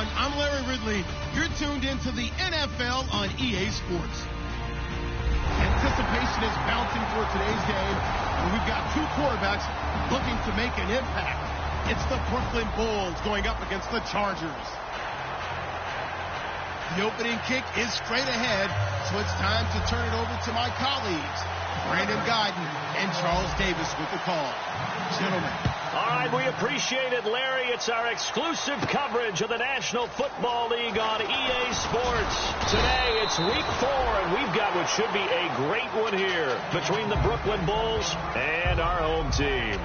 everyone. I'm Larry Ridley. You're tuned into the NFL on EA Sports. Anticipation is bouncing for today's game, and we've got two quarterbacks looking to make an impact. It's the Brooklyn Bulls going up against the Chargers. The opening kick is straight ahead, so it's time to turn it over to my colleagues, Brandon Guyton and Charles Davis with the call. Gentlemen. All right, we appreciate it, Larry. It's our exclusive coverage of the National Football League on EA Sports. Today, it's week 4, and we've got what should be a great one here between the Brooklyn Bulls and our home team.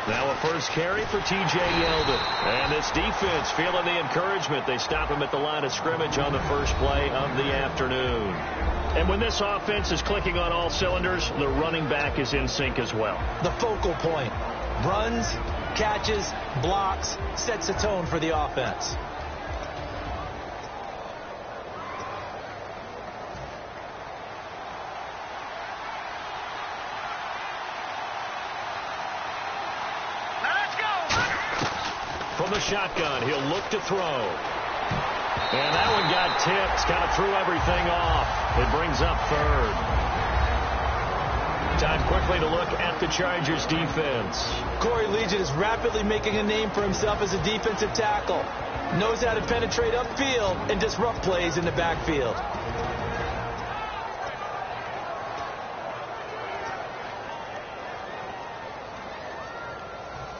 Now a first carry for T.J. Yeldon. And this defense feeling the encouragement. They stop him at the line of scrimmage on the first play of the afternoon. And when this offense is clicking on all cylinders, the running back is in sync as well. The focal point. Runs, catches, blocks, sets a tone for the offense. From the shotgun, he'll look to throw. And that one got tipped, kind of threw everything off. It brings up third. Time quickly to look at the Chargers defense. Corey Liuget is rapidly making a name for himself as a defensive tackle. Knows how to penetrate upfield and disrupt plays in the backfield.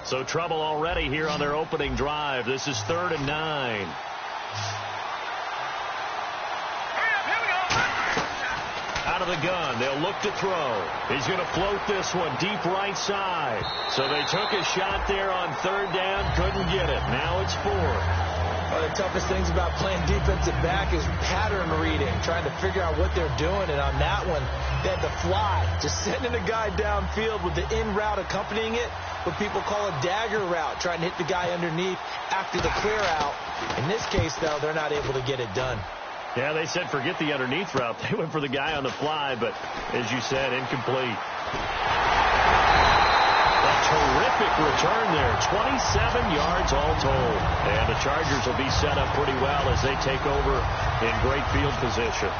So trouble already here on their opening drive. This is 3rd and 9. Out of the gun, they'll look to throw. He's going to float this one deep right side. So they took a shot there on 3rd down, couldn't get it. Now it's 4th. One of the toughest things about playing defensive back is pattern reading, trying to figure out what they're doing. And on that one, they had to fly, just sending a guy downfield with the in route accompanying it, what people call a dagger route, trying to hit the guy underneath after the clear out. In this case, though, they're not able to get it done. Yeah, they said forget the underneath route. They went for the guy on the fly, but as you said, incomplete. A terrific return there. 27 yards all told. And the Chargers will be set up pretty well as they take over in great field position.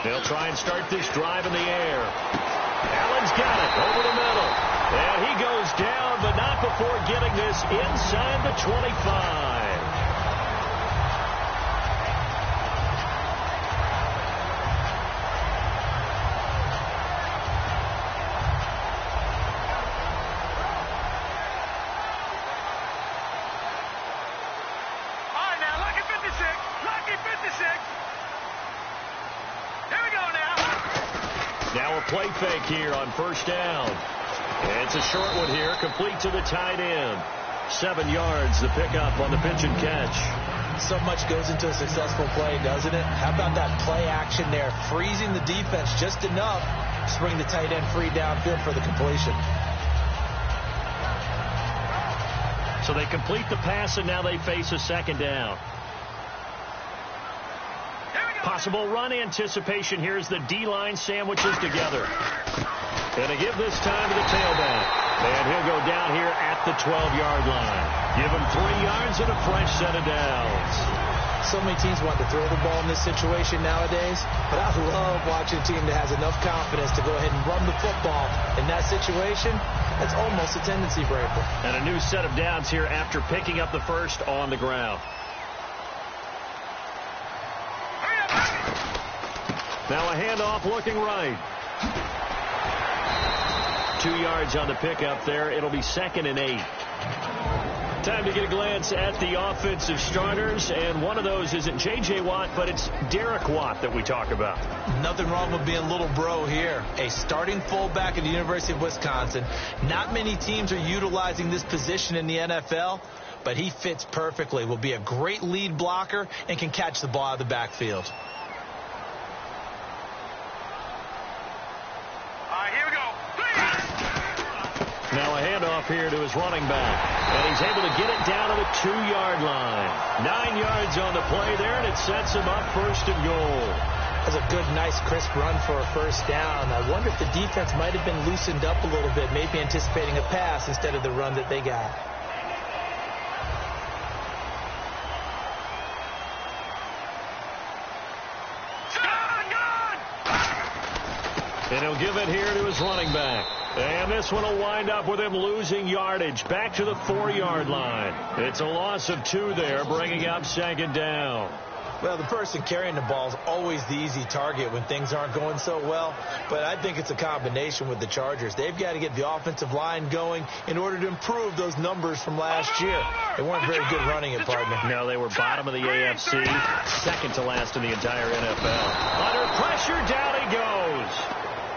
They'll try and start this drive in the air. Allen's got it over the middle. And he goes down, but not before getting this inside the 25. All right, now, lucky 56. Lucky 56. Here we go now. Now a play fake here on 1st down. And it's a short one here, complete to the tight end. 7 yards, the pickup on the pitch and catch. So much goes into a successful play, doesn't it? How about that play action there, freezing the defense just enough to bring the tight end free downfield for the completion. So they complete the pass, and now they face a 2nd down. Possible run anticipation. Here's the D-line sandwiches together. And they give this time to the tailback. And he'll go down here at the 12-yard line. Give him 3 yards and a fresh set of downs. So many teams want to throw the ball in this situation nowadays, but I love watching a team that has enough confidence to go ahead and run the football. In that situation, that's almost a tendency breaker. And a new set of downs here after picking up the first on the ground. Now a handoff looking right. 2 yards on the pickup there. It'll be 2nd and 8. Time to get a glance at the offensive starters, and one of those isn't J.J. Watt, but it's Derek Watt that we talk about. Nothing wrong with being little bro here. A starting fullback at the University of Wisconsin. Not many teams are utilizing this position in the NFL, but he fits perfectly. Will be a great lead blocker and can catch the ball out of the backfield. Here we go. Now a handoff here to his running back. And he's able to get it down to the 2-yard line. 9 yards on the play there, and it sets him up 1st and goal. That's a good, nice, crisp run for a first down. I wonder if the defense might have been loosened up a little bit, maybe anticipating a pass instead of the run that they got. And he'll give it here to his running back. And this one will wind up with him losing yardage back to the 4-yard line. It's a loss of 2 there, bringing up 2nd down. Well, the person carrying the ball is always the easy target when things aren't going so well. But I think it's a combination with the Chargers. They've got to get the offensive line going in order to improve those numbers from last year. They weren't very good running it, partner. No, they were bottom of the AFC, 2nd to last in the entire NFL. Under pressure, down he goes.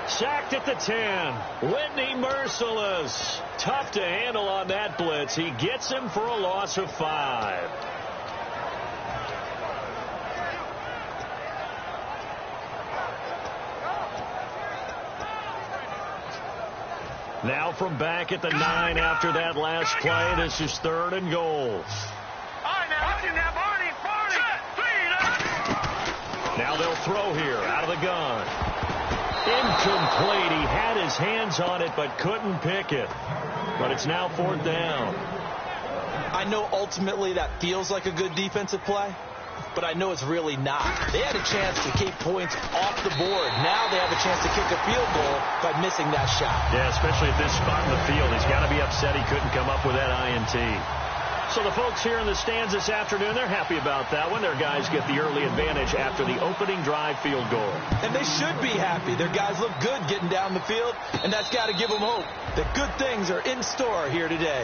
Sacked at the 10. Whitney Merciless. Tough to handle on that blitz. He gets him for a loss of 5. Now from back at the 9 after that last play. This is 3rd and goal. All right, now, Barney. Now they'll throw here out of the gun. Incomplete. He had his hands on it but couldn't pick it. But it's now 4th down. I know ultimately that feels like a good defensive play, but I know it's really not. They had a chance to keep points off the board. Now they have a chance to kick a field goal by missing that shot. Yeah, especially at this spot in the field. He's got to be upset he couldn't come up with that INT. So the folks here in the stands this afternoon, they're happy about that one. Their guys get the early advantage after the opening drive field goal. And they should be happy. Their guys look good getting down the field, and that's got to give them hope that good things are in store here today.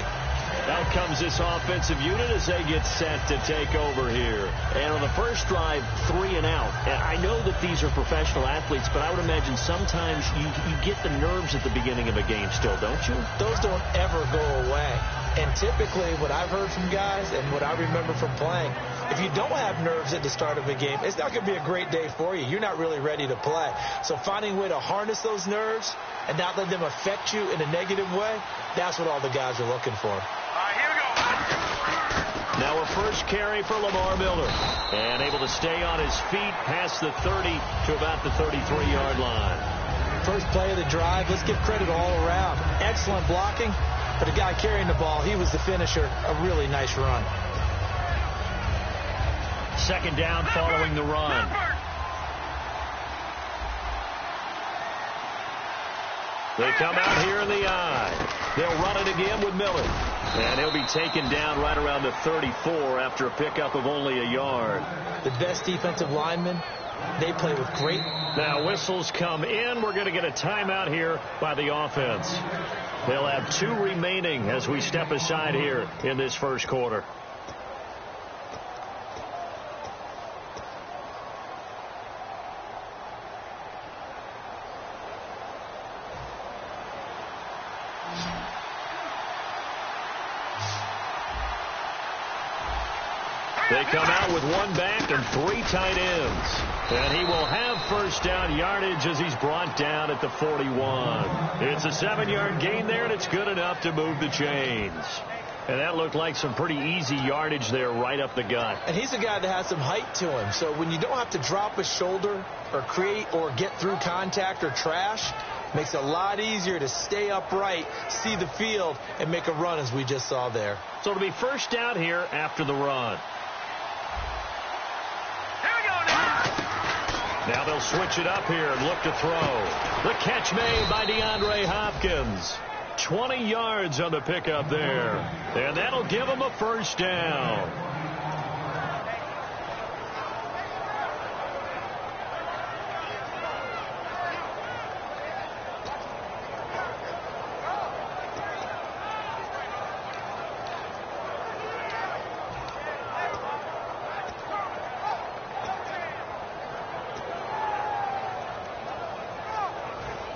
Out comes this offensive unit as they get set to take over here. And on the first drive, 3 and out. And I know that these are professional athletes, but I would imagine sometimes you get the nerves at the beginning of a game still, don't you? Those don't ever go away. And typically what I've heard from guys and what I remember from playing, if you don't have nerves at the start of a game, it's not going to be a great day for you. You're not really ready to play. So finding a way to harness those nerves and not let them affect you in a negative way, that's what all the guys are looking for. Here we go. Now a first carry for Lamar Miller. And able to stay on his feet past the 30 to about the 33-yard line. First play of the drive, let's give credit all around. Excellent blocking. For the guy carrying the ball, he was the finisher. A really nice run. 2nd down following the run. They come out here in the eye. They'll run it again with Miller. And he'll be taken down right around the 34 after a pickup of only a yard. The best defensive linemen, they play with great. Now whistles come in. We're going to get a timeout here by the offense. They'll have 2 remaining as we step aside here in this first quarter. They come out with 1 back and 3 tight ends. And he will have first down yardage as he's brought down at the 41. It's a 7-yard gain there, and it's good enough to move the chains. And that looked like some pretty easy yardage there right up the gut. And he's a guy that has some height to him. So when you don't have to drop a shoulder or create or get through contact or trash, makes it a lot easier to stay upright, see the field, and make a run as we just saw there. So it'll be first down here after the run. Now they'll switch it up here and look to throw. The catch made by DeAndre Hopkins. 20 yards on the pickup there. And that'll give him a first down.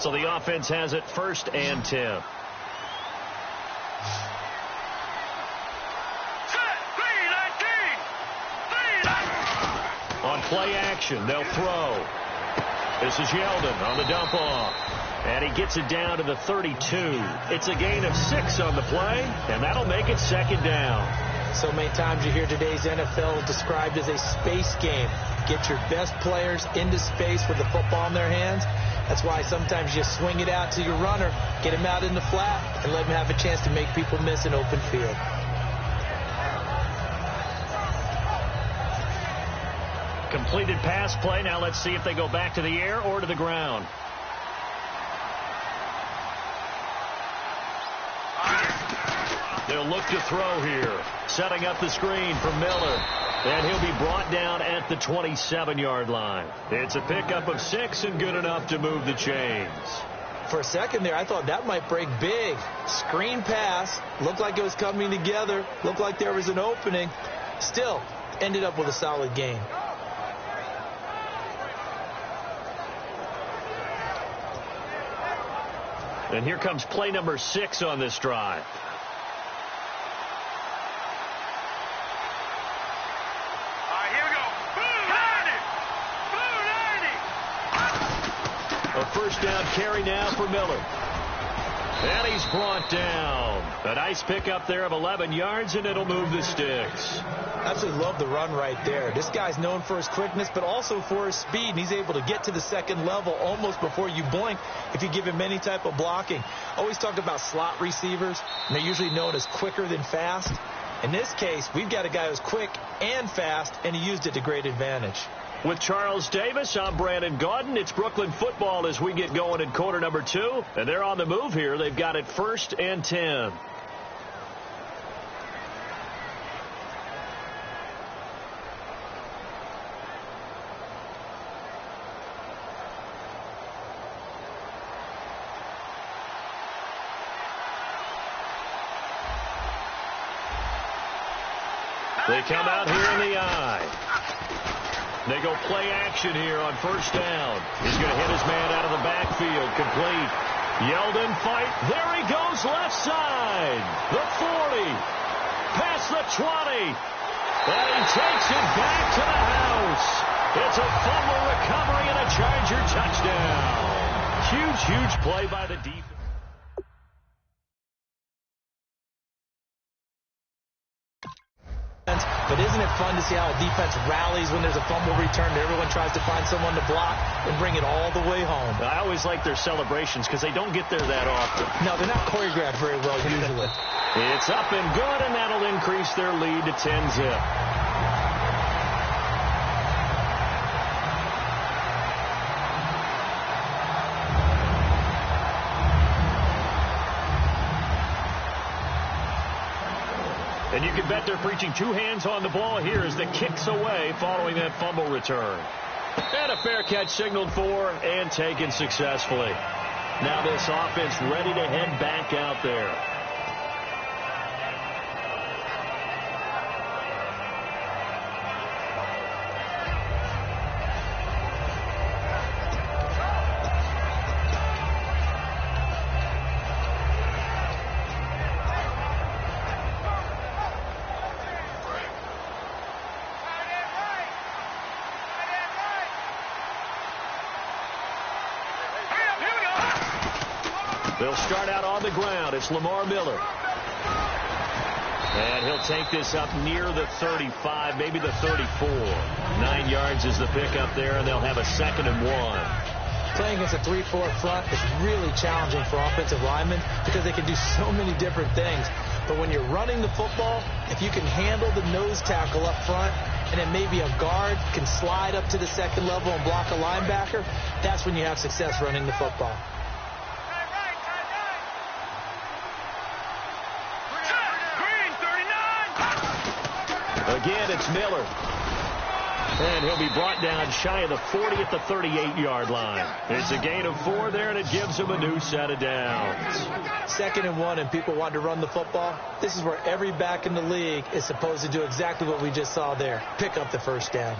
So the offense has it 1st and 10. On play action, they'll throw. This is Yeldon on the dump off. And he gets it down to the 32. It's a gain of 6 on the play, and that'll make it 2nd down. So many times you hear today's NFL described as a space game. Get your best players into space with the football in their hands. That's why sometimes you swing it out to your runner, get him out in the flat, and let him have a chance to make people miss an open field. Completed pass play. Now let's see if they go back to the air or to the ground. They'll look to throw here. Setting up the screen for Miller. And he'll be brought down at the 27-yard line. It's a pickup of 6 and good enough to move the chains. For a second there, I thought that might break big. Screen pass. Looked like it was coming together. Looked like there was an opening. Still, ended up with a solid gain. And here comes play number 6 on this drive. A 1st down carry now for Miller. And he's brought down. A nice pickup there of 11 yards, and it'll move the sticks. Absolutely love the run right there. This guy's known for his quickness, but also for his speed. And he's able to get to the 2nd level almost before you blink if you give him any type of blocking. Always talk about slot receivers, and they're usually known as quicker than fast. In this case, we've got a guy who's quick and fast, and he used it to great advantage. With Charles Davis, I'm Brandon Gaudin. It's Brooklyn football as we get going in quarter number 2. And they're on the move here. They've got it 1st and 10. They come out here in the eye. They go play action here on 1st down. He's going to hit his man out of the backfield. Complete. Yeldon fight. There he goes left side. The 40. Past the 20. And he takes it back to the house. It's a fumble recovery and a Charger touchdown. Huge play by the defense. But isn't it fun to see how a defense rallies when there's a fumble return? Everyone tries to find someone to block and bring it all the way home. I always like their celebrations because they don't get there that often. No, they're not choreographed very well usually. It's up and good, and that'll increase their lead to 10-zip. And you can bet they're preaching 2 hands on the ball here as the kick's away following that fumble return. And a fair catch signaled for and taken successfully. Now this offense ready to head back out there. They'll start out on the ground. It's Lamar Miller. And he'll take this up near the 35, maybe the 34. 9 yards is the pickup there, and they'll have a 2nd and 1. Playing against a 3-4 front is really challenging for offensive linemen because they can do so many different things. But when you're running the football, if you can handle the nose tackle up front, and then maybe a guard can slide up to the 2nd level and block a linebacker, that's when you have success running the football. Again, it's Miller. And he'll be brought down shy of the 40 at the 38-yard line. It's a gain of 4 there, and it gives him a new set of downs. 2nd and 1, and people want to run the football. This is where every back in the league is supposed to do exactly what we just saw there. Pick up the 1st down.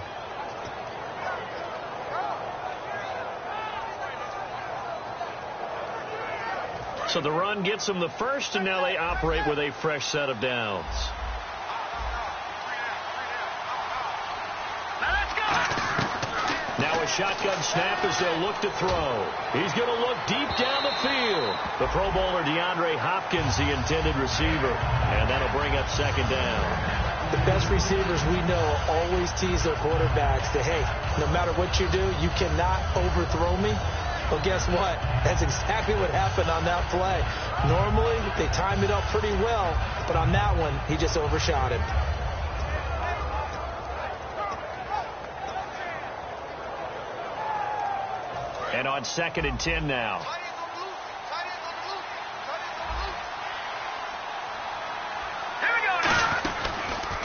So the run gets them the first, and now they operate with a fresh set of downs. Now a shotgun snap as they'll look to throw. He's going to look deep down the field. The Pro Bowler DeAndre Hopkins, the intended receiver, and that'll bring up second down. The best receivers we know always tease their quarterbacks that, hey, no matter what you do, you cannot overthrow me. Well, guess what? That's exactly what happened on that play. Normally, they time it up pretty well, but on that one, he just overshot him. And on 2nd and 10 now.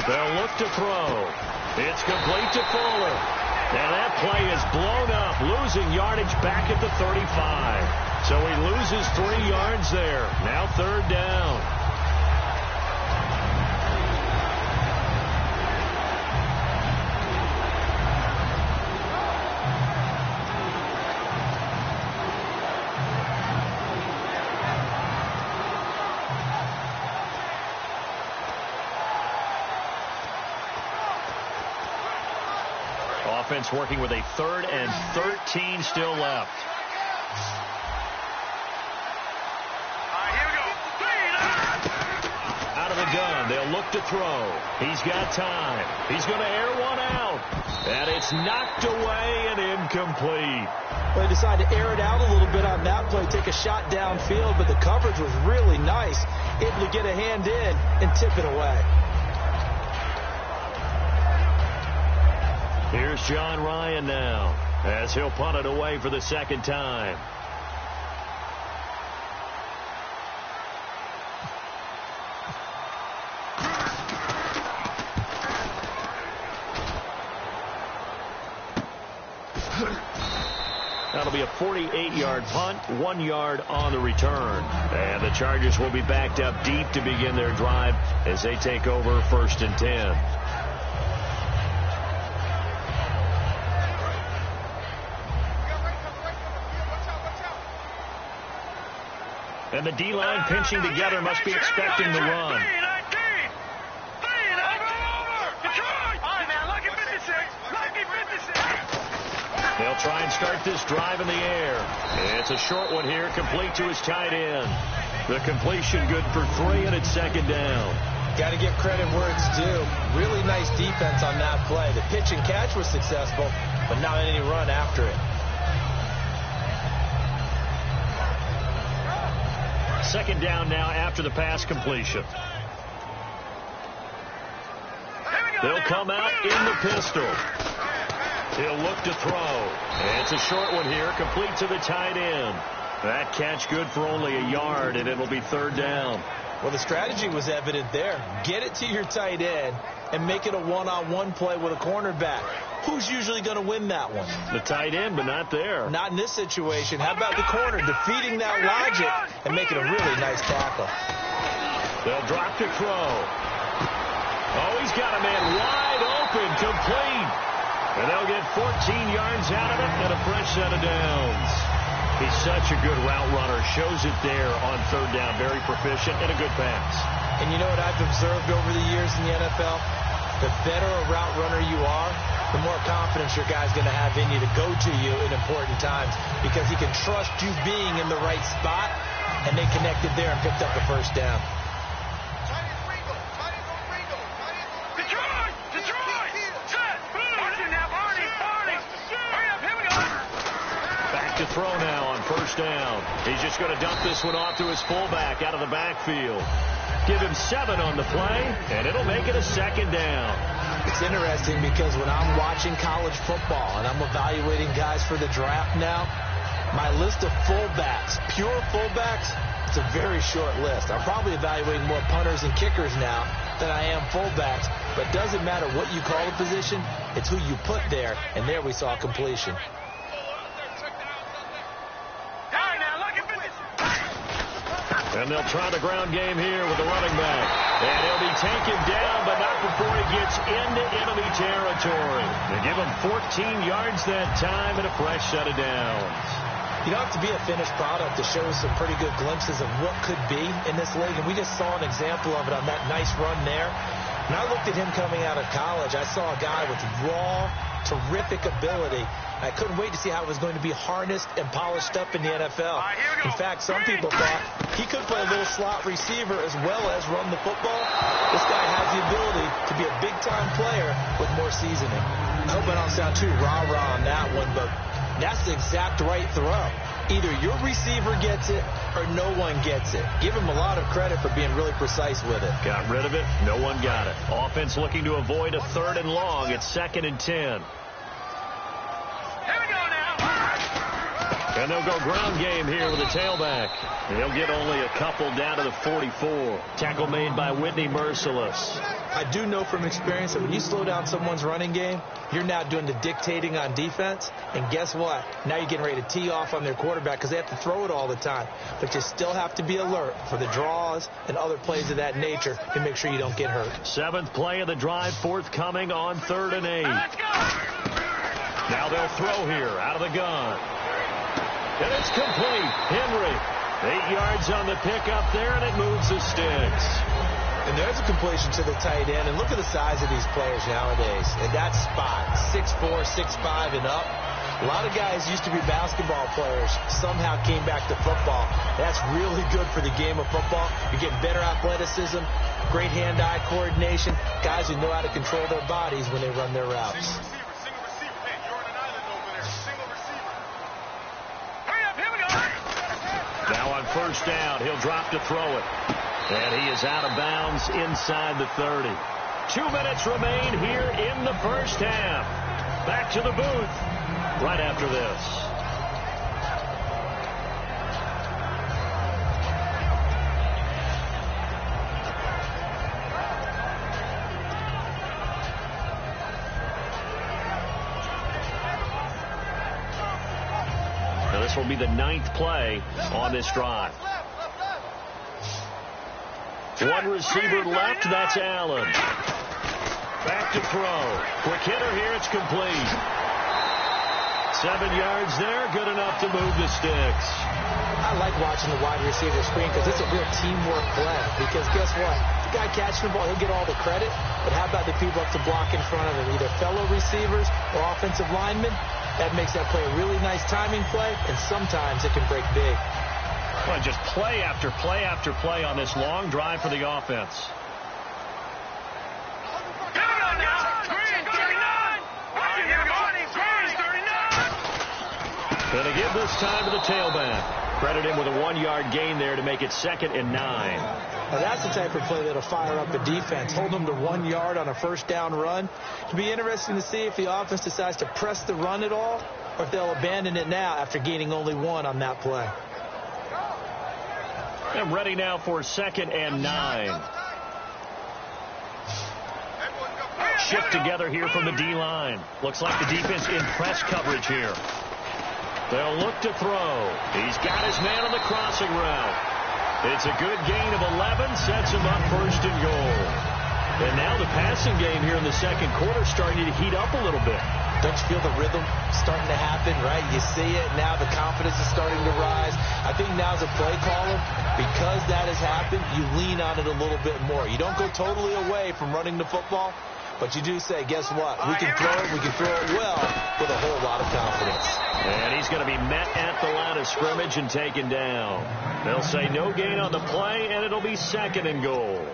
They'll look to throw. It's complete to Fuller. And that play is blown up, losing yardage back at the 35. So he loses 3 yards there. Now 3rd down. Offense working with a 3rd and 13 still left. Here we go. Out of the gun, they'll look to throw. He's got time. He's going to air one out. And it's knocked away and incomplete. Well, they decided to air it out a little bit on that play, take a shot downfield, but the coverage was really nice, able to get a hand in and tip it away. Here's John Ryan now as he'll punt it away for the 2nd time. That'll be a 48-yard punt, 1 yard on the return. And the Chargers will be backed up deep to begin their drive as they take over 1st and 10. And the D-line pinching together must be expecting the run. They'll try and start this drive in the air. It's a short one here, complete to his tight end. The completion good for 3, and it's 2nd down. Got to give credit where it's due. Really nice defense on that play. The pitch and catch was successful, but not any run after it. 2nd down now after the pass completion. They'll come out in the pistol. He'll look to throw. And it's a short one here, complete to the tight end. That catch good for only a yard, and it'll be 3rd down. Well, the strategy was evident there. Get it to your tight end and make it a one-on-one play with a cornerback. Who's usually going to win that one? The tight end, but not there. Not in this situation. How about the corner defeating that logic and making a really nice tackle? They'll drop to throw. Oh, he's got a man wide open, complete. And they'll get 14 yards out of it and a fresh set of downs. He's such a good route runner. Shows it there on 3rd down. Very proficient and a good pass. And you know what I've observed over the years in the NFL? The better a route runner you are, the more confidence your guy's going to have in you to go to you in important times, because he can trust you being in the right spot, and they connected there and picked up the 1st down. Back to throw now on 1st down. He's just going to dump this one off to his fullback out of the backfield. Give him 7 on the play, and it'll make it a 2nd down. It's interesting because when I'm watching college football and I'm evaluating guys for the draft now, my list of fullbacks, pure fullbacks, it's a very short list. I'm probably evaluating more punters and kickers now than I am fullbacks, but it doesn't matter what you call the position, it's who you put there, and there we saw completion. And they'll try the ground game here with the running back. And he'll be taken down, but not before he gets into enemy territory. They give him 14 yards that time and a fresh set of downs. You don't have to be a finished product to show some pretty good glimpses of what could be in this league, and we just saw an example of it on that nice run there. When I looked at him coming out of college, I saw a guy with raw, terrific ability. I couldn't wait to see how it was going to be harnessed and polished up in the NFL. In fact, some people thought he could play a little slot receiver as well as run the football. This guy has the ability to be a big-time player with more seasoning. I hope I don't sound too rah-rah on that one, but that's the exact right throw. Either your receiver gets it or no one gets it. Give him a lot of credit for being really precise with it. Got rid of it. No one got it. Offense looking to avoid a 3rd and long. It's 2nd and 10. And they'll go ground game here with a tailback. He'll get only a couple down to the 44. Tackle made by Whitney Mercilus. I do know from experience that when you slow down someone's running game, you're now doing the dictating on defense. And guess what? Now you're getting ready to tee off on their quarterback because they have to throw it all the time. But you still have to be alert for the draws and other plays of that nature to make sure you don't get hurt. 7th play of the drive forthcoming on 3rd and 8. Now they'll throw here out of the gun. And it's complete. Henry, 8 yards on the pickup there, and it moves the sticks. And there's a completion to the tight end. And look at the size of these players nowadays. In that spot, 6'4", 6'5", and up. A lot of guys used to be basketball players, somehow came back to football. That's really good for the game of football. You get better athleticism, great hand-eye coordination, guys who know how to control their bodies when they run their routes. Now on 1st down, he'll drop to throw it. And he is out of bounds inside the 30. 2 minutes remain here in the 1st half. Back to the booth right after this. This will be the 9th play on this drive. 1 receiver left. That's Allen. Back to throw. Quick hitter here. It's complete. 7 yards there. Good enough to move the sticks. I like watching the wide receiver screen because it's a real teamwork play. Because guess what? The guy catching the ball, he'll get all the credit. But how about the people up to block in front of him? Either fellow receivers or offensive linemen. That makes that play a really nice timing play, and sometimes it can break big. Well, just play after play after play on this long drive for the offense. Going to give this time to the tailback. Credit him with a 1-yard gain there to make it 2nd and 9. Now that's the type of play that'll fire up a defense. Hold them to 1 yard on a 1st down run. It'll be interesting to see if the offense decides to press the run at all or if they'll abandon it now after gaining only 1 on that play. And ready now for 2nd and 9. Shift together here from the D-line. Looks like the defense in press coverage here. They'll look to throw. He's got his man on the crossing route. It's a good gain of 11, sets him up 1st and goal. And now the passing game here in the 2nd quarter starting to heat up a little bit. Don't you feel the rhythm starting to happen, right? You see it. Now the confidence is starting to rise. I think now as a play caller, because that has happened, you lean on it a little bit more. You don't go totally away from running the football, but you do say, guess what? We can throw it well with a whole lot of confidence. And he's going to be met at the line of scrimmage and taken down. They'll say no gain on the play, and it'll be 2nd and goal.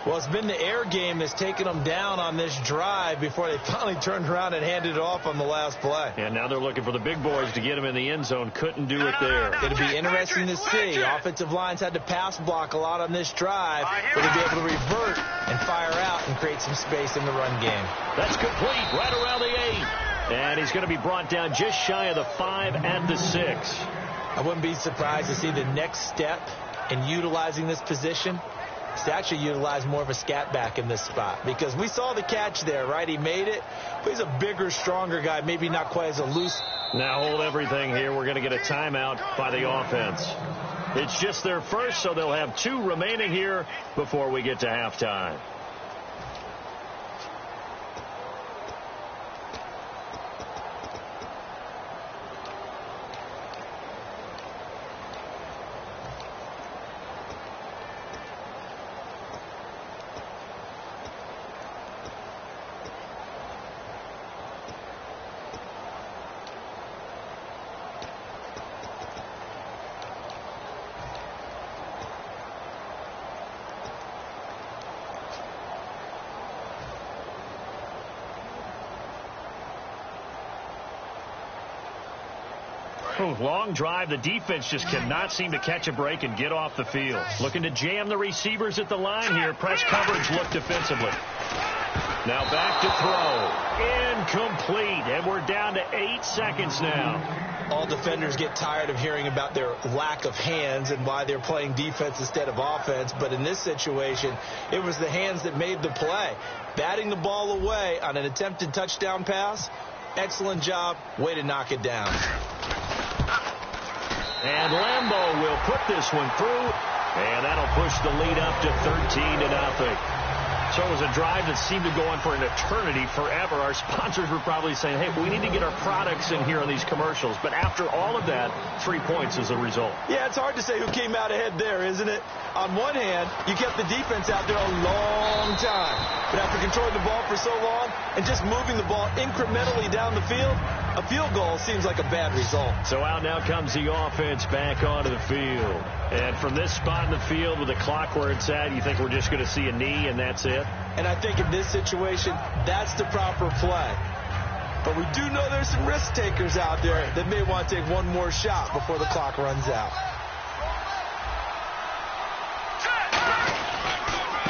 Well, it's been the air game that's taken them down on this drive before they finally turned around and handed it off on the last play. And now they're looking for the big boys to get him in the end zone. Couldn't do it there. It'll be interesting to see. Offensive lines had to pass block a lot on this drive, but they'll be able to revert and fire out and create some space in the run game. That's complete right around the 8. And he's going to be brought down just shy of the 5 at the 6. I wouldn't be surprised to see the next step in utilizing this position is to actually utilize more of a scat back in this spot. Because we saw the catch there, right? He made it, but he's a bigger, stronger guy, maybe not quite as elusive. Now hold everything here. We're going to get a timeout by the offense. It's just their first, so they'll have 2 remaining here before we get to halftime. Long drive. The defense just cannot seem to catch a break and get off the field. Looking to jam the receivers at the line here. Press coverage look defensively. Now back to throw. Incomplete. And we're down to 8 seconds now. All defenders get tired of hearing about their lack of hands and why they're playing defense instead of offense. But in this situation, it was the hands that made the play. Batting the ball away on an attempted touchdown pass. Excellent job. Way to knock it down. And Lambeau will put this one through. And that'll push the lead up to 13-0. So it was a drive that seemed to go on for an eternity, forever. Our sponsors were probably saying, hey, we need to get our products in here on these commercials. But after all of that, 3 points is the result. Yeah, it's hard to say who came out ahead there, isn't it? On one hand, you kept the defense out there a long time. But after controlling the ball for so long and just moving the ball incrementally down the field, a field goal seems like a bad result. So out now comes the offense back onto the field. And from this spot in the field with the clock where it's at, you think we're just going to see a knee and that's it? And I think in this situation, that's the proper play. But we do know there's some risk takers out there that may want to take one more shot before the clock runs out.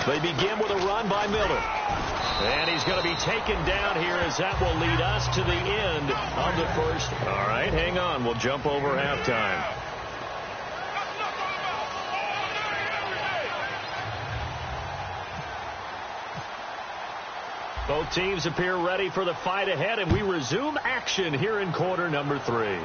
They begin with a run by Miller. And he's going to be taken down here as that will lead us to the end of the first. All right, hang on. We'll jump over halftime. Both teams appear ready for the fight ahead, and we resume action here in quarter number 3.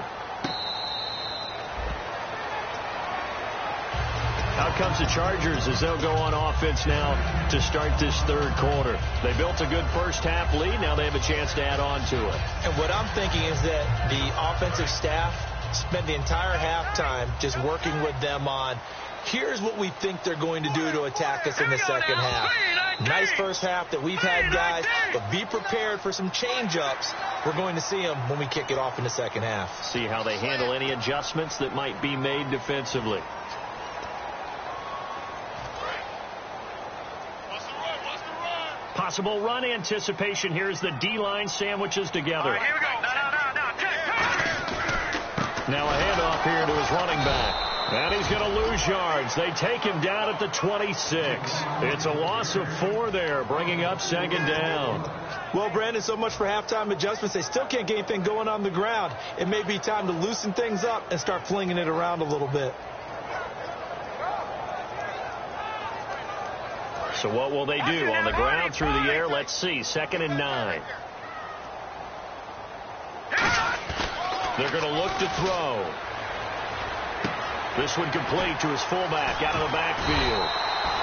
Out comes the Chargers as they'll go on offense now to start this third quarter. They built a good first half lead. Now they have a chance to add on to it. And what I'm thinking is that the offensive staff spent the entire halftime just working with them on, here's what we think they're going to do to attack us in the second half. Nice first half that we've had, guys, but be prepared for some change-ups. We're going to see them when we kick it off in the second half. See how they handle any adjustments that might be made defensively. Possible run anticipation. Here's the D-line sandwiches together. All right, here we go. Now a handoff here to his running back. And he's going to lose yards. They take him down at the 26. It's a loss of 4 there, bringing up second down. Well, Brandon, so much for halftime adjustments. They still can't get anything going on the ground. It may be time to loosen things up and start flinging it around a little bit. So what will they do on the ground through the air? Let's see. 2nd and 9. They're going to look to throw. This one complete to his fullback out of the backfield.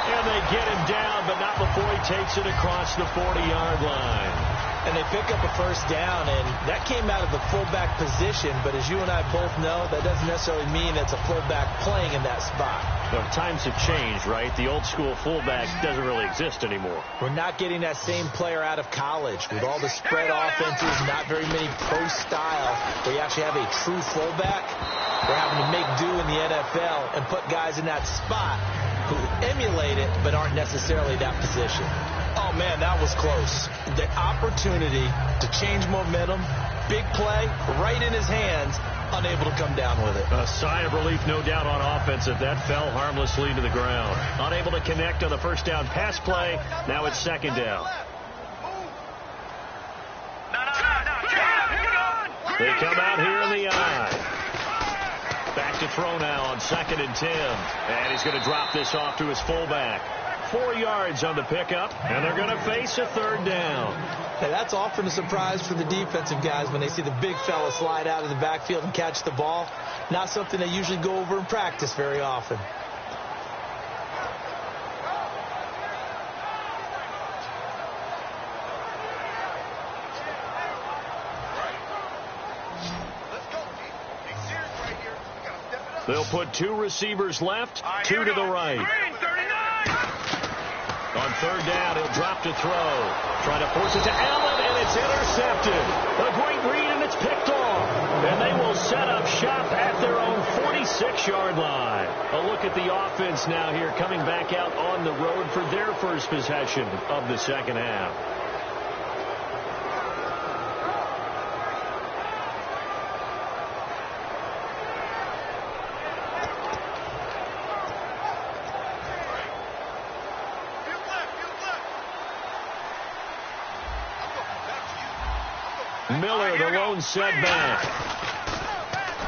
And they get him down, but not before he takes it across the 40-yard line. And they pick up a first down, and that came out of the fullback position. But as you and I both know, that doesn't necessarily mean it's a fullback playing in that spot. Well, times have changed, right? The old-school fullback doesn't really exist anymore. We're not getting that same player out of college. With all the spread offenses, not very many pro style, where you actually have a true fullback. We're having to make do in the NFL and put guys in that spot who emulate it but aren't necessarily that position. Oh, man, that was close. The opportunity to change momentum, big play, right in his hands, unable to come down with it. A sigh of relief, no doubt, on offense if that fell harmlessly to the ground. Unable to connect on the first down pass play. Now it's second down. They come out here in the eye. Back to throw now on 2nd and 10. And he's going to drop this off to his fullback. 4 yards on the pickup, and they're going to face a third down. Hey, that's often a surprise for the defensive guys when they see the big fella slide out of the backfield and catch the ball. Not something they usually go over in practice very often. They'll put 2 receivers left, 2 to the right. On third down, he'll drop to throw. Trying to force it to Allen, and it's intercepted. A great read, and it's picked off. And they will set up shop at their own 46-yard line. A look at the offense now here, coming back out on the road for their first possession of the second half. Miller, the lone setback.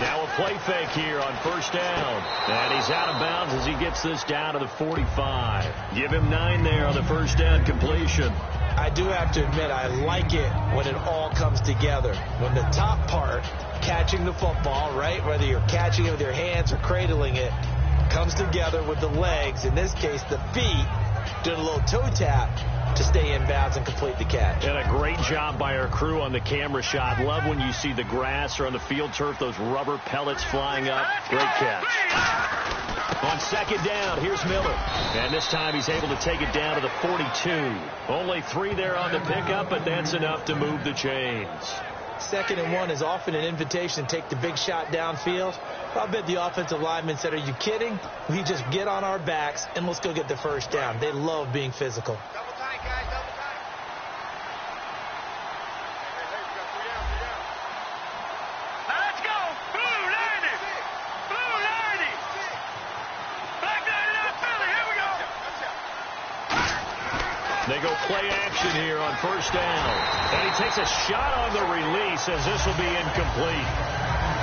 Now a play fake here on first down. And he's out of bounds as he gets this down to the 45. Give him 9 there on the first down completion. I do have to admit, I like it when it all comes together. When the top part, catching the football, right, whether you're catching it with your hands or cradling it, comes together with the legs, in this case the feet, doing a little toe tap to stay in bounds and complete the catch. And a great job by our crew on the camera shot. Love when you see the grass or on the field turf, those rubber pellets flying up. Great catch. On second down, here's Miller. And this time he's able to take it down to the 42. Only 3 there on the pickup, but that's enough to move the chains. 2nd and 1 is often an invitation to take the big shot downfield. I bet the offensive lineman said, are you kidding? We just get on our backs and let's go get the first down. They love being physical. Double tight, guys, double tight. Now let's go. Blue 90. Blue 90. Black 99 Philly. Here we go. They go play action here on first down. And he takes a shot on the release as this will be incomplete.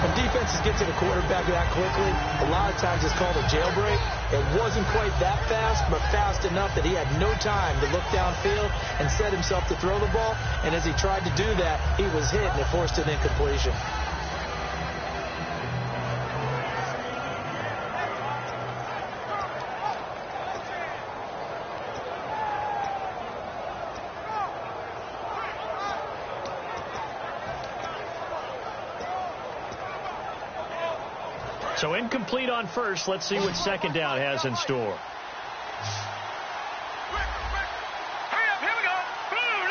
When defenses get to the quarterback that quickly, a lot of times it's called a jailbreak. It wasn't quite that fast, but fast enough that he had no time to look downfield and set himself to throw the ball. And as he tried to do that, he was hit and it forced an incompletion. So incomplete on first. Let's see what second down has in store. Hurry up, here we go. Blue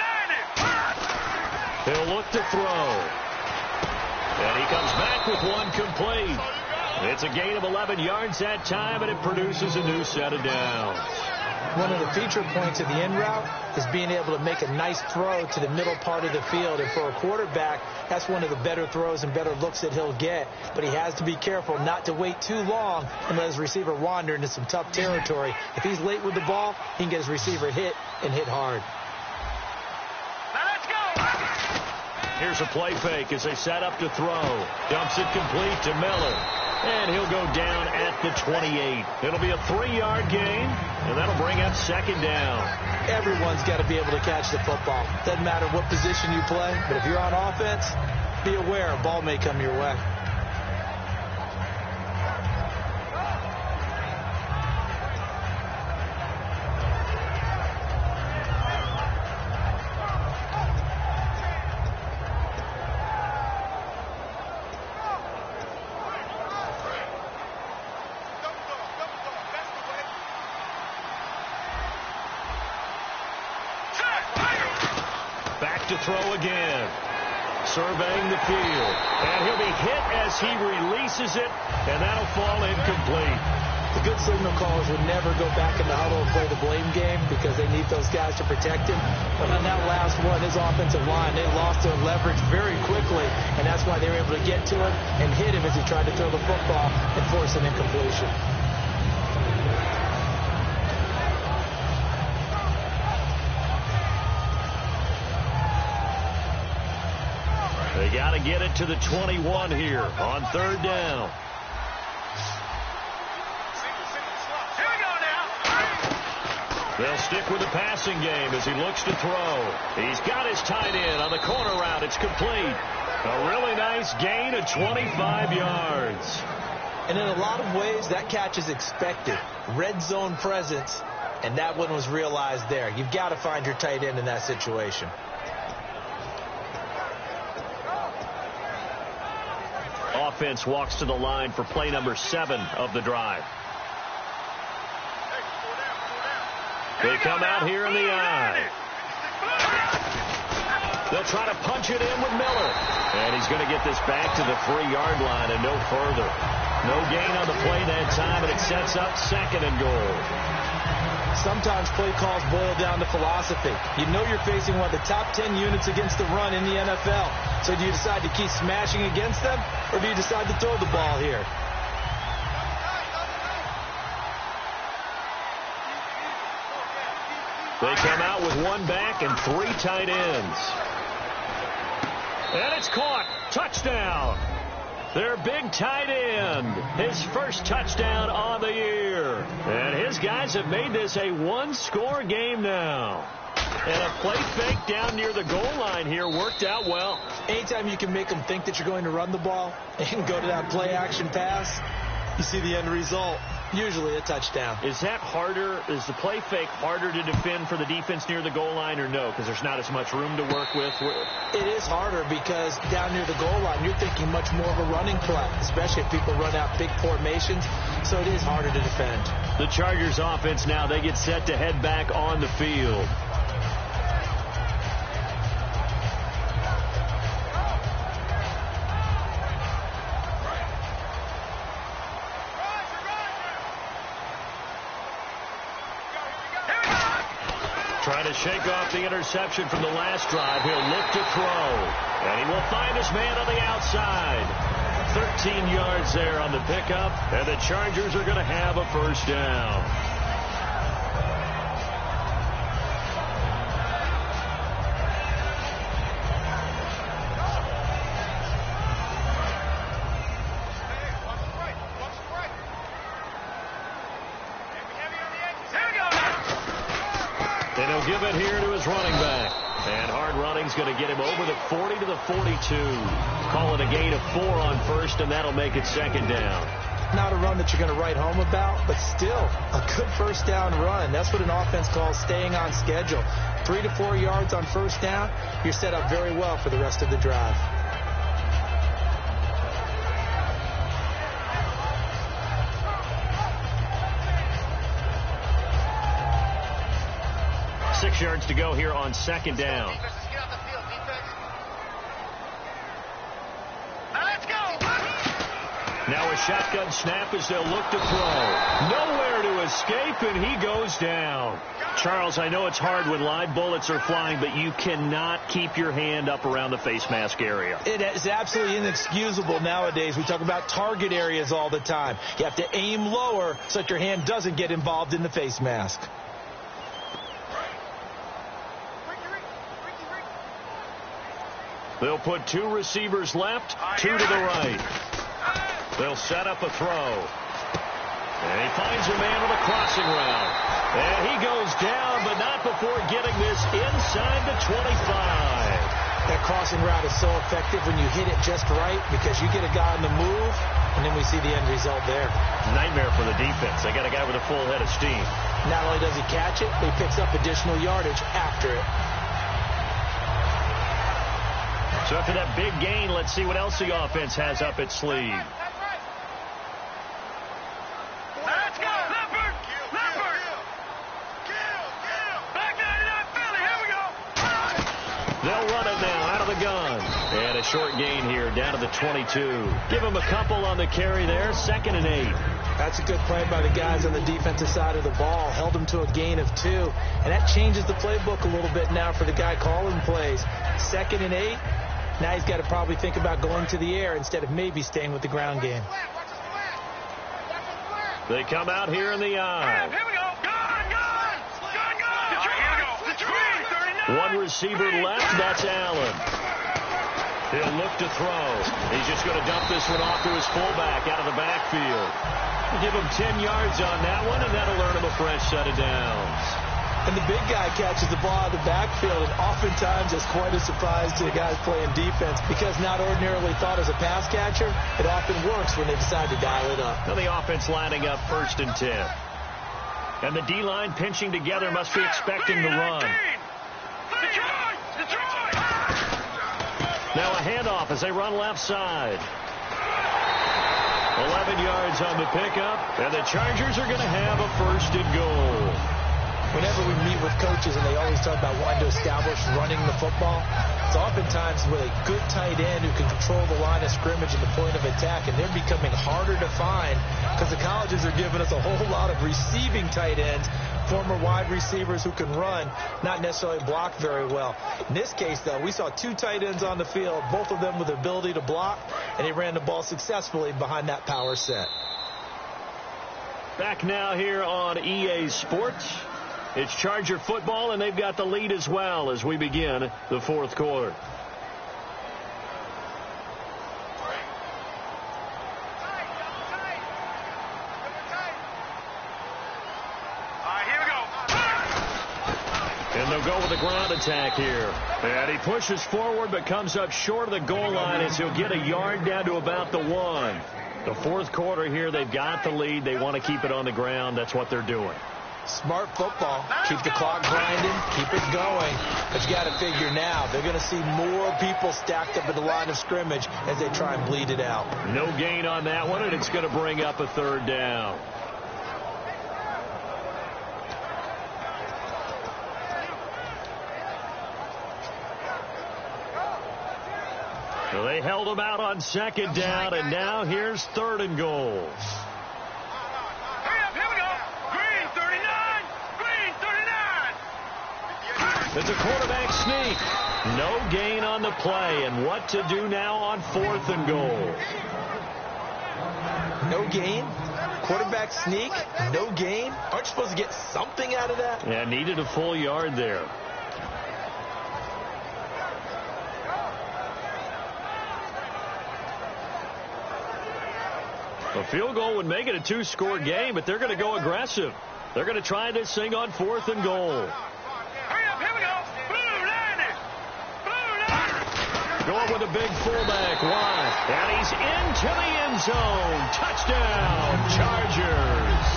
90. He'll look to throw. And he comes back with one complete. It's a gain of 11 yards that time, and it produces a new set of downs. One of the feature points of the in route is being able to make a nice throw to the middle part of the field. And for a quarterback, that's one of the better throws and better looks that he'll get. But he has to be careful not to wait too long and let his receiver wander into some tough territory. If he's late with the ball, he can get his receiver hit and hit hard. Now let's go. Here's a play fake as they set up to throw. Dumps it complete to Miller. And he'll go down at the 28. It'll be a 3-yard gain, and that'll bring up second down. Everyone's got to be able to catch the football. Doesn't matter what position you play, but if you're on offense, be aware a ball may come your way. To throw again. Surveying the field. And he'll be hit as he releases it, and that'll fall incomplete. The good signal callers would never go back in the huddle and play the blame game because they need those guys to protect him. But on that last one, his offensive line, they lost their leverage very quickly, and that's why they were able to get to him and hit him as he tried to throw the football and force an incompletion. They got to get it to the 21 here on third down. Here we go now. They'll stick with the passing game as he looks to throw. He's got his tight end on the corner route. It's complete. A really nice gain of 25 yards. And in a lot of ways, that catch is expected. Red zone presence, and that one was realized there. You've got to find your tight end in that situation. Offense walks to the line for play number 7 of the drive. They come out here in the eye. They'll try to punch it in with Miller. And he's going to get this back to the 3-yard line and no further. No gain on the play that time, and it sets up second and goal. Sometimes play calls boil down to philosophy. You know you're facing one of the top 10 units against the run in the NFL. So do you decide to keep smashing against them, or do you decide to throw the ball here? They come out with one back and 3 tight ends. And it's caught. Touchdown. Their big tight end. His first touchdown on the year. And his guys have made this a one-score game now. And a play fake down near the goal line here worked out well. Anytime you can make them think that you're going to run the ball and go to that play-action pass, you see the end result. Usually a touchdown. Is that harder? Is the play fake harder to defend for the defense near the goal line or no? Because there's not as much room to work with. It is harder because down near the goal line, you're thinking much more of a running play, especially if people run out big formations. So it is harder to defend. The Chargers offense now, they get set to head back on the field. Trying to shake off the interception from the last drive. He'll look to throw. And he will find his man on the outside. 13 yards there on the pickup. And the Chargers are going to have a first down. And he'll give it here to his running back. And hard running's going to get him over the 40 to the 42. Call it a gain of 4 on first, and that'll make it second down. Not a run that you're going to write home about, but still a good first down run. That's what an offense calls staying on schedule. 3 to 4 yards on first down, you're set up very well for the rest of the drive. Six yards to go here on second down. Now a shotgun snap as they'll look to throw. Nowhere to escape, and he goes down. Charles, I know it's hard when live bullets are flying, but you cannot keep your hand up around the face mask area. It is absolutely inexcusable nowadays. We talk about target areas all the time. You have to aim lower so that your hand doesn't get involved in the face mask. They'll put 2 receivers left, 2 to the right. They'll set up a throw. And he finds a man on a crossing route. And he goes down, but not before getting this inside the 25. That crossing route is so effective when you hit it just right because you get a guy on the move, and then we see the end result there. Nightmare for the defense. They got a guy with a full head of steam. Not only does he catch it, but he picks up additional yardage after it. So after that big gain, let's see what else the offense has up its sleeve. Let's go, Leopard! Leopard! Back 99 Philly, here we go! They'll run it now out of the gun. And a short gain here down to the 22. Give him a couple on the carry there, 2nd and 8. That's a good play by the guys on the defensive side of the ball. Held him to a gain of 2. And that changes the playbook a little bit now for the guy calling plays. 2nd and 8. Now he's got to probably think about going to the air instead of maybe staying with the ground game. They come out here in the eye. Here we go! Gun! The tree! 39! One receiver left, that's Allen. He'll look to throw. He's just going to dump this one off to his fullback out of the backfield. Give him 10 yards on that one, and that'll earn him a fresh set of downs. And the big guy catches the ball out of the backfield, and oftentimes it's quite a surprise to the guys playing defense because not ordinarily thought as a pass catcher, it often works when they decide to dial it up. Now the offense lining up 1st and 10. And the D-line pinching together must be expecting the run. Now a handoff as they run left side. 11 yards on the pickup, and the Chargers are going to have a 1st and goal. Whenever we meet with coaches and they always talk about wanting to establish running the football, it's oftentimes with a good tight end who can control the line of scrimmage and the point of attack, and they're becoming harder to find because the colleges are giving us a whole lot of receiving tight ends, former wide receivers who can run, not necessarily block very well. In this case, though, we saw 2 tight ends on the field, both of them with the ability to block, and they ran the ball successfully behind that power set. Back now here on EA Sports. It's Charger football, and they've got the lead as well as we begin the 4th quarter. And they'll go with the ground attack here. And he pushes forward but comes up short of the goal line as he'll get a yard down to about the 1. The fourth quarter here, they've got the lead. They want to keep it on the ground. That's what they're doing. Smart football. Keep the clock grinding. Keep it going. But you got to figure now, they're going to see more people stacked up at the line of scrimmage as they try and bleed it out. No gain on that one, and it's going to bring up a third down. So they held him out on second down, and now here's third and goal. Hurry up, here we go. Green 39. Green 39. It's a quarterback sneak. No gain on the play, and what to do now on fourth and goal. No gain? Quarterback sneak? No gain? Aren't you supposed to get something out of that? Yeah, needed a full yard there. A field goal would make it a 2-score game, but they're going to go aggressive. They're going to try this thing on fourth and goal. Hurry up, here we go. Blue line. Blue line. Going with a big fullback wide. And he's into the end zone. Touchdown, Chargers.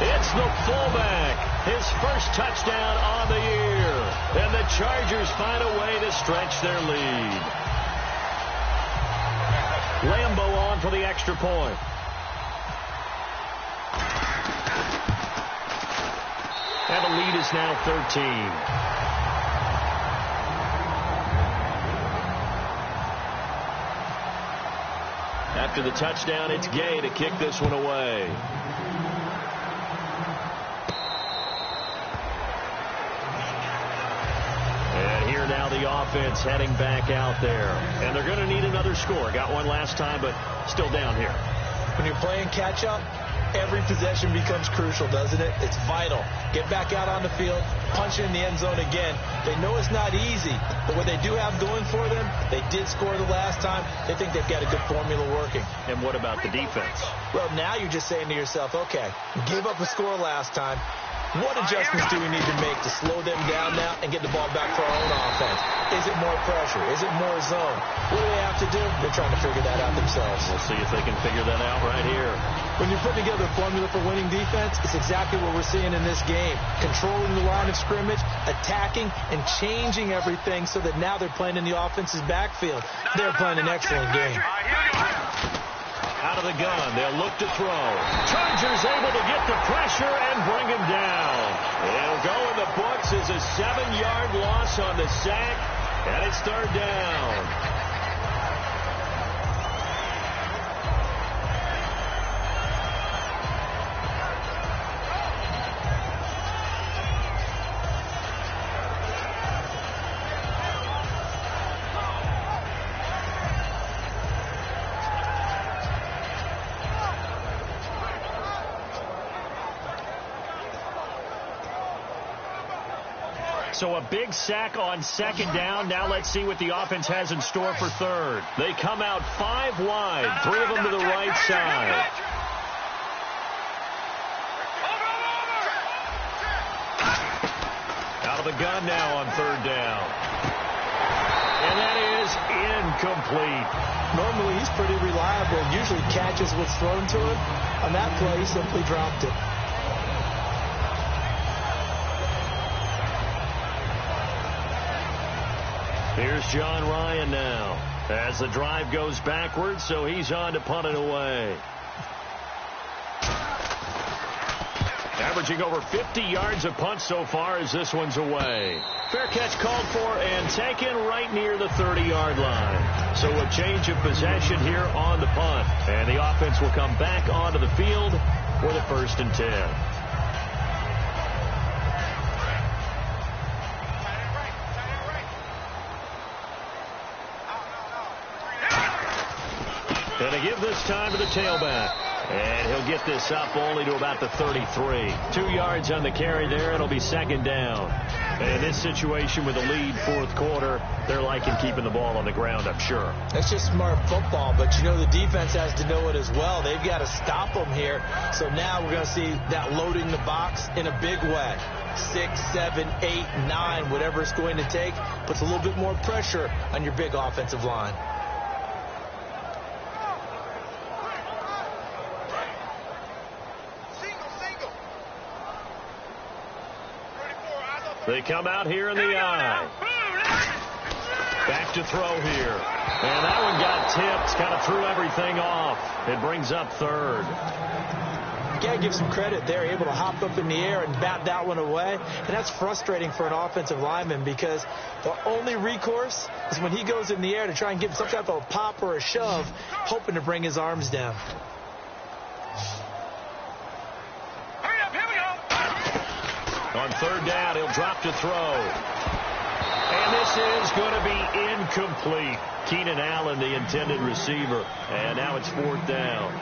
It's the fullback. His first touchdown on the year. And the Chargers find a way to stretch their lead. Lambo on for the extra point. And the lead is now 13. After the touchdown, it's Gay to kick this one away. And here now the offense heading back out there. And they're going to need another score. Got one last time, but still down here. When you're playing catch-up, every possession becomes crucial, doesn't it? It's vital. Get back out on the field, punch it in the end zone again. They know it's not easy, but what they do have going for them, they did score the last time. They think they've got a good formula working. And what about the defense? Well, now you're just saying to yourself, okay, gave up a score last time. What adjustments do we need to make to slow them down now and get the ball back for our own offense? Is it more pressure? Is it more zone? What do they have to do? They're trying to figure that out themselves. We'll see if they can figure that out right here. When you put together a formula for winning defense, it's exactly what we're seeing in this game. Controlling the line of scrimmage, attacking, and changing everything so that now they're playing in the offense's backfield. They're playing an excellent game. Out of the gun, they'll look to throw. Chargers able to get the pressure and bring him down. It'll go in the books as a 7-yard loss on the sack, and it's third down. So a big sack on second down. Now let's see what the offense has in store for third. They come out 5 wide, 3 of them to the right side. Out of the gun now on third down. And that is incomplete. Normally he's pretty reliable, usually catches what's thrown to him. On that play, he simply dropped it. Here's John Ryan now as the drive goes backwards, so he's on to punt it away. Averaging over 50 yards of punt so far as this one's away. Fair catch called for and taken right near the 30-yard line. So a change of possession here on the punt. And the offense will come back onto the field for the 1st and 10. And they give this time to the tailback. And he'll get this up only to about the 33. 2 yards on the carry there. It'll be second down. And in this situation with the lead fourth quarter, they're liking keeping the ball on the ground, I'm sure. That's just smart football, but you know the defense has to know it as well. They've got to stop them here. So now we're going to see that loading the box in a big way. 6, 7, 8, 9, whatever it's going to take, puts a little bit more pressure on your big offensive line. They come out here in the eye. Back to throw here. And that one got tipped. Kind of threw everything off. It brings up third. You got to give some credit there. Able to hop up in the air and bat that one away. And that's frustrating for an offensive lineman because the only recourse is when he goes in the air to try and give some type of a pop or a shove, hoping to bring his arms down. On third down, he'll drop to throw. And this is going to be incomplete. Keenan Allen, the intended receiver. And now it's fourth down.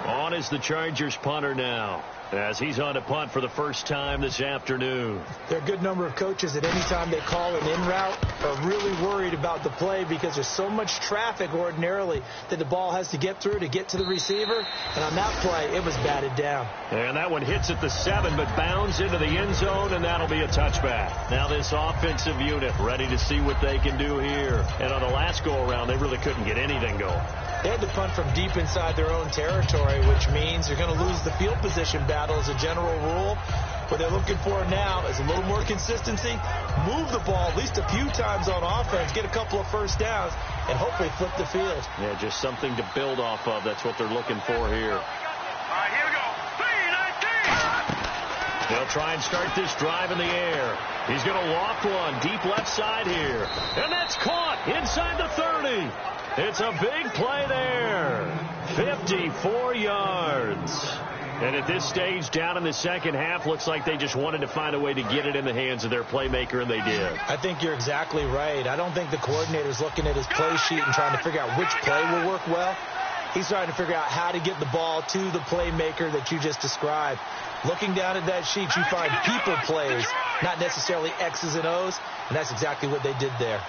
On is the Chargers punter now, as he's on to punt for the first time this afternoon. There are a good number of coaches that any time they call an in route are really worried about the play because there's so much traffic ordinarily that the ball has to get through to get to the receiver. And on that play, it was batted down. And that one hits at the 7, but bounds into the end zone, and that'll be a touchback. Now this offensive unit ready to see what they can do here. And on the last go-around, they really couldn't get anything going. They had to punt from deep inside their own territory, which means they're going to lose the field position battle as a general rule. What they're looking for now is a little more consistency, move the ball at least a few times on offense, get a couple of first downs, and hopefully flip the field. Yeah, just something to build off of. That's what they're looking for here. All right, here we go. 3-19. They'll try and start this drive in the air. He's going to loft one deep left side here. And that's caught inside the 30. It's a big play there. 54 yards. And at this stage, down in the second half, looks like they just wanted to find a way to get it in the hands of their playmaker, and they did. I think you're exactly right. I don't think the coordinator's looking at his play sheet and trying to figure out which play will work well. He's trying to figure out how to get the ball to the playmaker that you just described. Looking down at that sheet, you find people plays, not necessarily X's and O's, and that's exactly what they did there.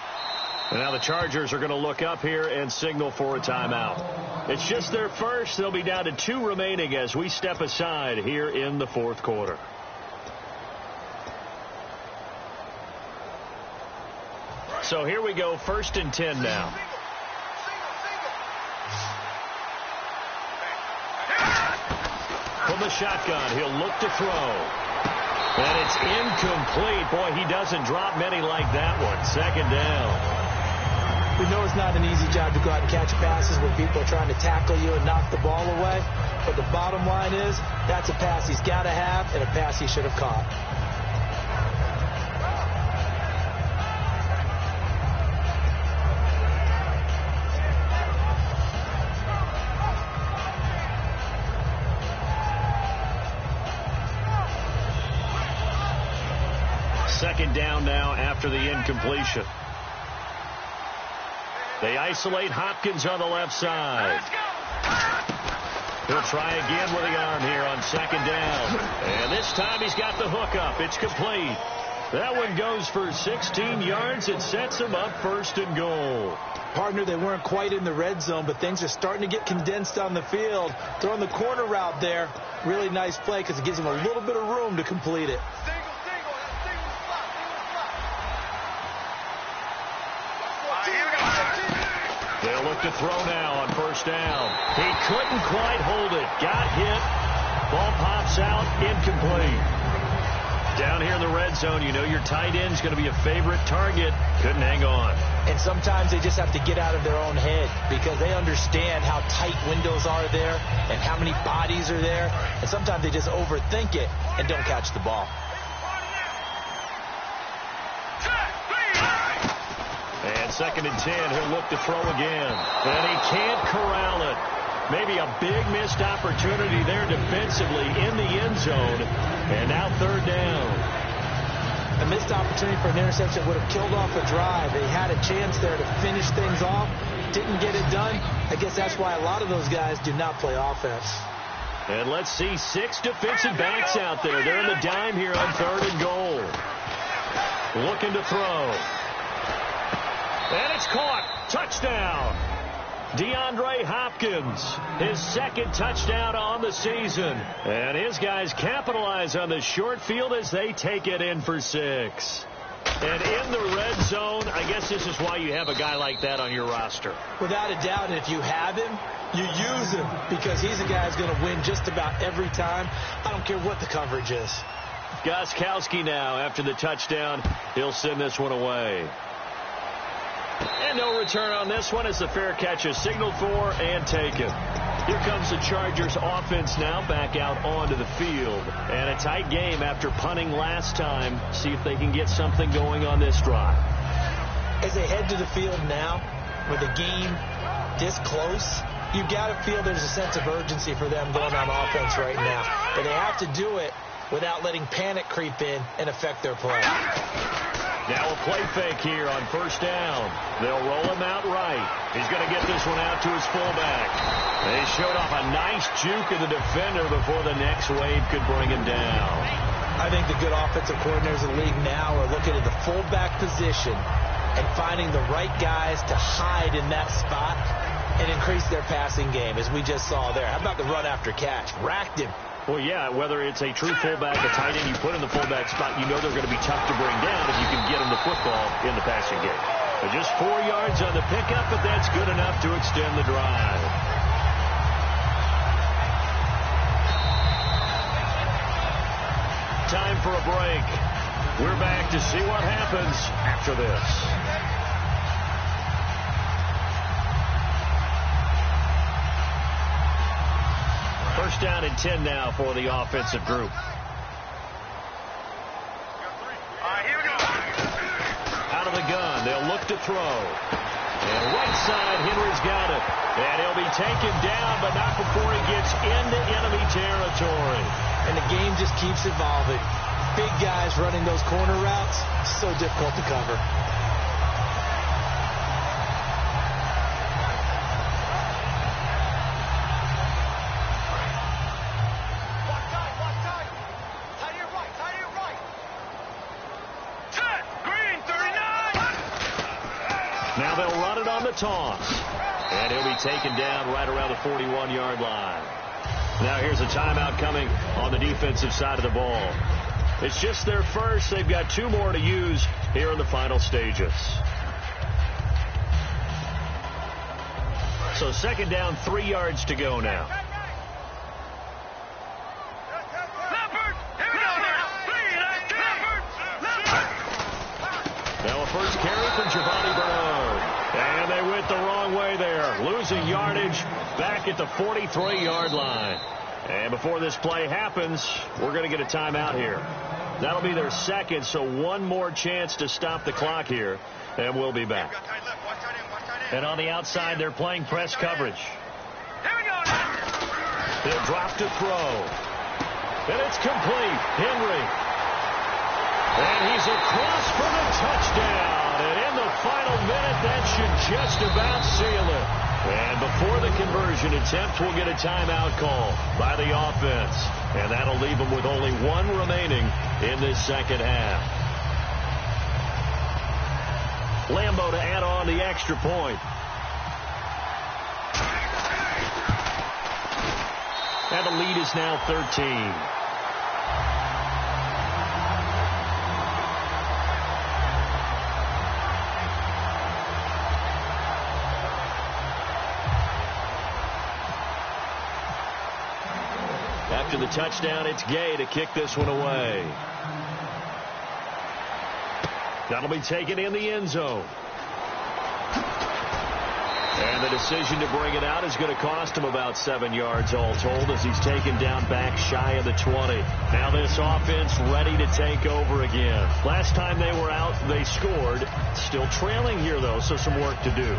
And now the Chargers are going to look up here and signal for a timeout. It's just their first. They'll be down to 2 remaining as we step aside here in the fourth quarter. So here we go, 1st and 10 now. From the shotgun, he'll look to throw. And it's incomplete. Boy, he doesn't drop many like that one. 2nd down. We know it's not an easy job to go out and catch passes where people are trying to tackle you and knock the ball away. But the bottom line is that's a pass he's got to have and a pass he should have caught. Second down now after the incompletion. They isolate Hopkins on the left side. He'll try again with the arm here on 2nd down. And this time he's got the hook up. It's complete. That one goes for 16 yards. It sets him up 1st and goal. Partner, they weren't quite in the red zone, but things are starting to get condensed on the field. Throwing the corner route there. Really nice play because it gives them a little bit of room to complete it. They'll look to throw now on 1st down. He couldn't quite hold it. Got hit. Ball pops out. Incomplete. Down here in the red zone, you know your tight end's going to be a favorite target. Couldn't hang on. And sometimes they just have to get out of their own head because they understand how tight windows are there and how many bodies are there. And sometimes they just overthink it and don't catch the ball. And 2nd and 10, he'll look to throw again. And he can't corral it. Maybe a big missed opportunity there defensively in the end zone. And now 3rd down. A missed opportunity for an interception would have killed off a drive. They had a chance there to finish things off. Didn't get it done. I guess that's why a lot of those guys do not play offense. And let's see 6 defensive backs out there. They're in the dime here on 3rd and goal. Looking to throw. And it's caught. Touchdown. DeAndre Hopkins, his second touchdown on the season. And his guys capitalize on the short field as they take it in for 6. And in the red zone, I guess this is why you have a guy like that on your roster. Without a doubt, and if you have him, you use him because he's a guy who's going to win just about every time. I don't care what the coverage is. Gostkowski now, after the touchdown, he'll send this one away. And no return on this one as the fair catch is signaled for and taken. Here comes the Chargers offense now back out onto the field. And a tight game after punting last time. See if they can get something going on this drive. As they head to the field now, with the game this close, you've got to feel there's a sense of urgency for them going on offense right now. But they have to do it without letting panic creep in and affect their play. Now a play fake here on first down. They'll roll him out right. He's going to get this one out to his fullback. They showed off a nice juke of the defender before the next wave could bring him down. I think the good offensive coordinators in the league now are looking at the fullback position and finding the right guys to hide in that spot and increase their passing game, as we just saw there. How about the run after catch? Racked him. Well, yeah, whether it's a true fullback, a tight end you put in the fullback spot, you know they're going to be tough to bring down if you can get them the football in the passing game. But just 4 yards on the pickup, but that's good enough to extend the drive. Time for a break. We're back to see what happens after this. First down and 10 now for the offensive group. Here we go. Out of the gun, they'll look to throw. And right side, Henry's got it. And he'll be taken down, but not before he gets into enemy territory. And the game just keeps evolving. Big guys running those corner routes, so difficult to cover. Now they'll run it on the toss. And he'll be taken down right around the 41-yard line. Now here's a timeout coming on the defensive side of the ball. It's just their first. They've got 2 more to use here in the final stages. So second down, 3 yards to go now. Now a first carry for Giovanni Bernard. And they went the wrong way there. Losing yardage back at the 43-yard line. And before this play happens, we're going to get a timeout here. That'll be their second, so 1 more chance to stop the clock here. And we'll be back. And on the outside, they're playing press coverage. He'll drop to throw. And it's complete. Henry. And he's across for the touchdown. And in the final minute, that should just about seal it. And before the conversion attempt, we'll get a timeout call by the offense. And that'll leave them with only 1 remaining in this second half. Lambo to add on the extra point. And the lead is now 13. After the touchdown, it's Gay to kick this one away. That'll be taken in the end zone. And the decision to bring it out is going to cost him about 7 yards all told as he's taken down back shy of the 20. Now this offense ready to take over again. Last time they were out, they scored. Still trailing here, though, so some work to do.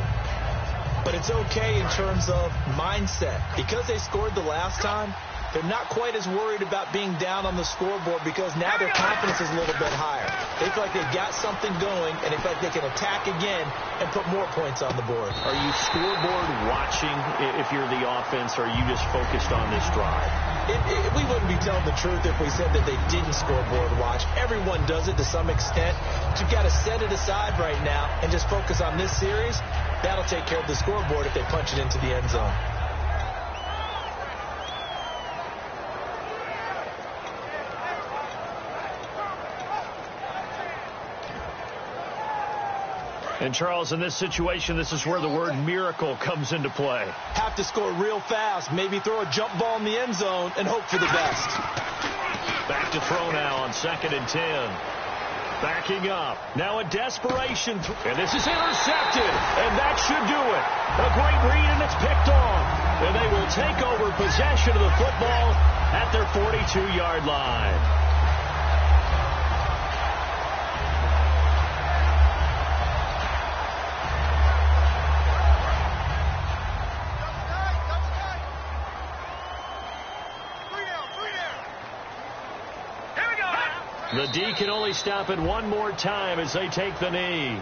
But it's okay in terms of mindset. Because they scored the last time, they're not quite as worried about being down on the scoreboard because now their confidence is a little bit higher. They feel like they've got something going, and they feel like they can attack again and put more points on the board. Are you scoreboard watching if you're the offense, or are you just focused on this drive? We wouldn't be telling the truth if we said that they didn't scoreboard watch. Everyone does it to some extent. But you've got to set it aside right now and just focus on this series That'll take care of the scoreboard if they punch it into the end zone. And, Charles, in this situation, this is where the word miracle comes into play. Have to score real fast, maybe throw a jump ball in the end zone and hope for the best. Back to throw now on 2nd and 10. Backing up. Now a desperation. And this is intercepted. And that should do it. A great read, and it's picked off. And they will take over possession of the football at their 42-yard line. The D can only stop it one more time as they take the knee.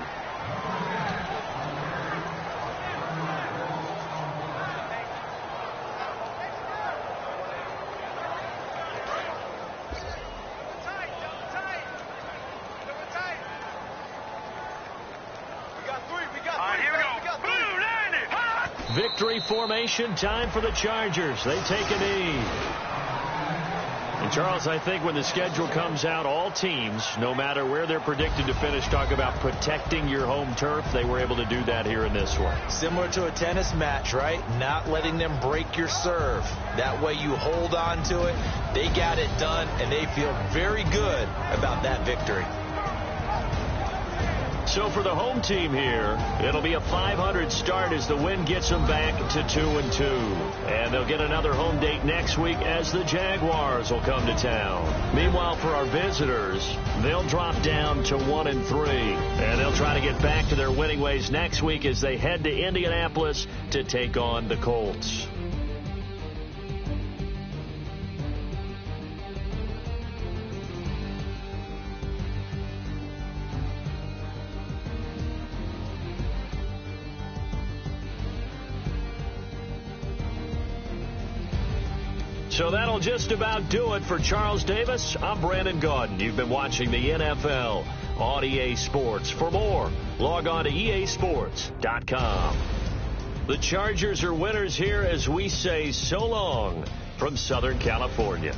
Victory formation, time for the Chargers. They take a knee. And, Charles, I think when the schedule comes out, all teams, no matter where they're predicted to finish, talk about protecting your home turf. They were able to do that here in this one. Similar to a tennis match, right? Not letting them break your serve. That way you hold on to it. They got it done, and they feel very good about that victory. So for the home team here, it'll be a 500 start as the win gets them back to 2-2. And they'll get another home date next week as the Jaguars will come to town. Meanwhile, for our visitors, they'll drop down to 1-3. And they'll try to get back to their winning ways next week as they head to Indianapolis to take on the Colts. So that'll just about do it for Charles Davis. I'm Brandon Gaudin. You've been watching the NFL on EA Sports. For more, log on to easports.com. The Chargers are winners here as we say so long from Southern California.